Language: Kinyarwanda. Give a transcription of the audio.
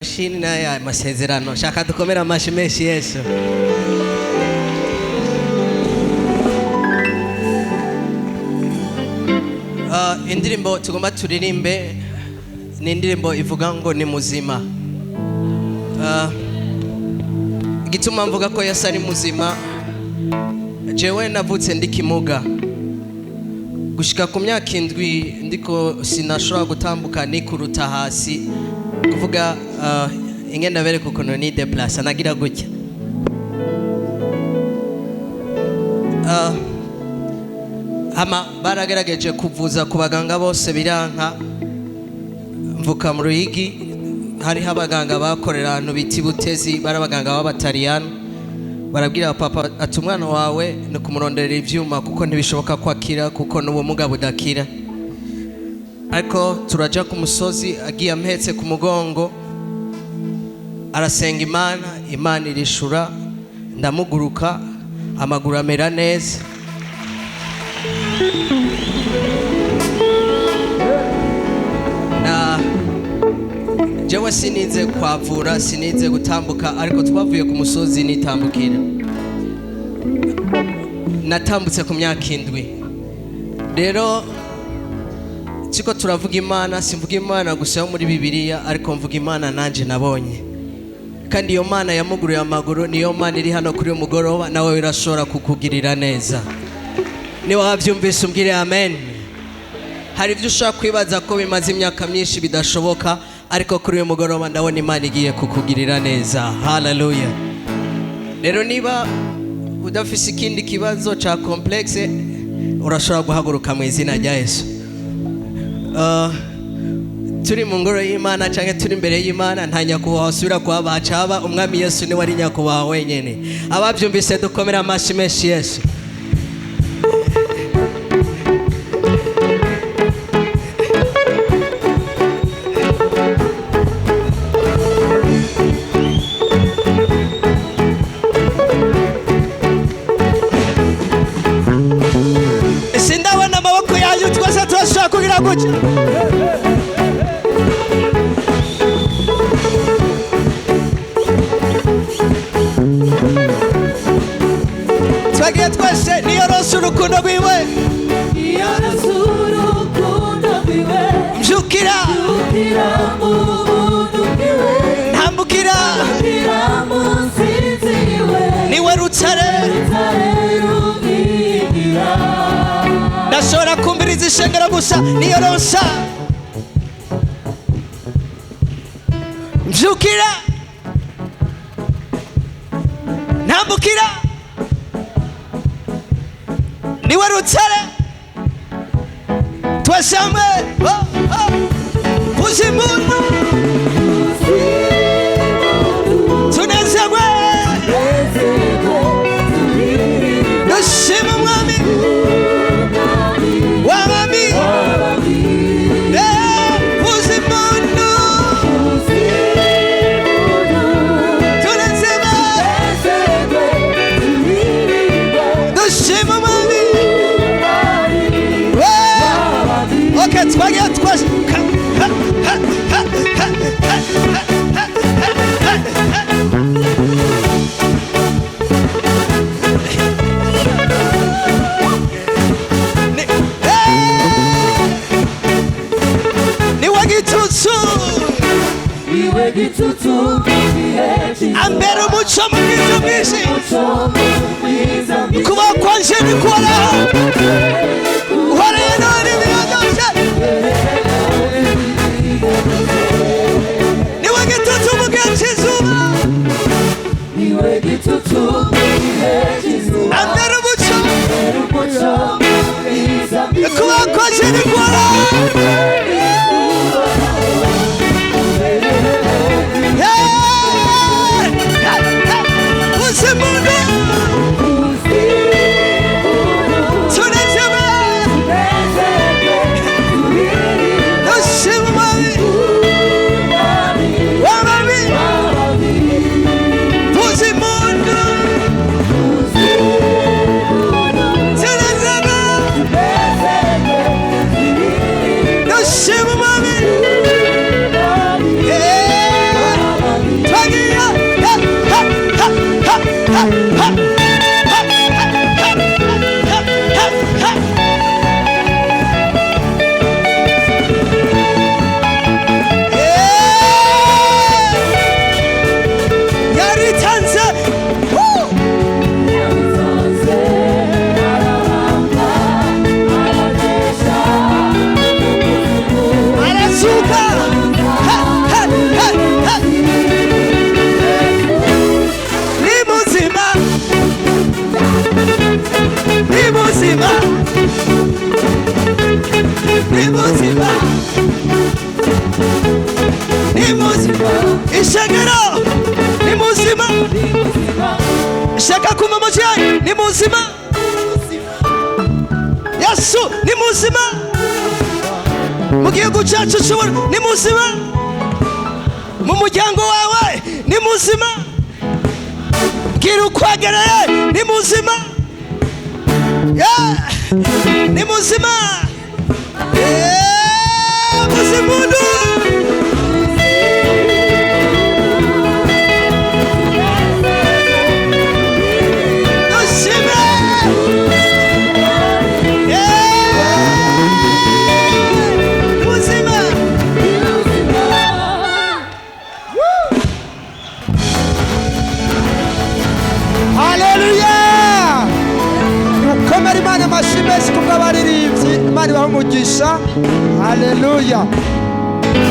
Shini na ya masezerano shaka dukomera amashi menshi Yesu. Indirimbo tugomba turirimbe ni indirimbo ivuga ngo ni muzima. Igituma mvuga ko Yesu ari muzima, jewe navutse ndi kimuga gushika ku myaka 7 ndiko sinashobora gutambuka nikuruta hasi kuvuga ingenda bere kukono ni de place anagira gutya. Hama baragerageje kuvuza ku baganga bose biranka, mvuka mu Ruyigi hari abaganga bakorera ahantu biti Butezi, barabaganga b'Abataliyani barabwira papa ati umwana wawe no kumuronderera ivyuma kuko ntibishoboka kwakira kuko n'ubumuga budakira. Ariko turaja ku musozi agiye amhetse ku mugongo arasenga Imana irishura, ndamuguruka amaguru amera neza. Na jewe sinize kwavura, sinize gutambuka, ariko twavuye ku musozi nitambukira. Natambutse ku myaka 7. Rero Chiko turavuga Imana, simvuga Imana gusa muri Bibiliya, ariko mvuga Imana nanje nabonye. Kandi iyo Mana yamuguruye amaguru niyo Mana iri hano kuri umugoroba, nawe irashobora kukugirira neza. Ni wavyumvise umbwire amen. Hari ibyo ushaka kwibaza ko bimaze imyaka myinshi bidashoboka, ariko kuri uyu mugoroba ndabona Imana igiye kukugirira neza. Hallelujah. Rero niba udafise ikindi kibazo cha complexe, urashobora guhaguruka mu izina rya Yesu. Turi mu ngoro y'Imana canke turi imbere y'Imana, nta nyakubahwa usubira kuhaba, hacaba umwami Yesu ni wari nyakubahwa wenyene. Abavyumvise dukomera amashi menshi Yesu. Sindabona amaboko yanyu twese turashaka kugira gutya. Twagiye twese niyo rose urukundo rwiwe, niyo rose urukundo rwiwe, mjukira mu buntu bwiwe, ntambukira mu nsinzi yiwe, niwe rutare rugigira. Ndashobora kumviriza ishengero gusa niyo rose mjukira ntambukira niwe rutare twashamwe kuzimungu tunezerwe dushima umwami w'abami kuzimungu tunezerwe dushima umwami. Okay, twagiye twashe niwe gitutu ambera umuco mwiza mwinshi kuba kwanje nikora uhoreye none biraganje. Niwe gitutu mugechizuba, niwe gitutu mugechizuba ambera umuco mwiza kuba kwanje nikora Uzimungu tunezerwe ishengero ni muzima shaka kuma mojayi ni muzima Yesu ni muzima mu gihugu cyacu cy'uburu ni muzima mu muryango wawe ni muzima bwira ukwagereye ni muzima ni muzima muzimundu Imana mashimesi kubw'abaririmbyi Imana ibahe umugisha. Haleluya.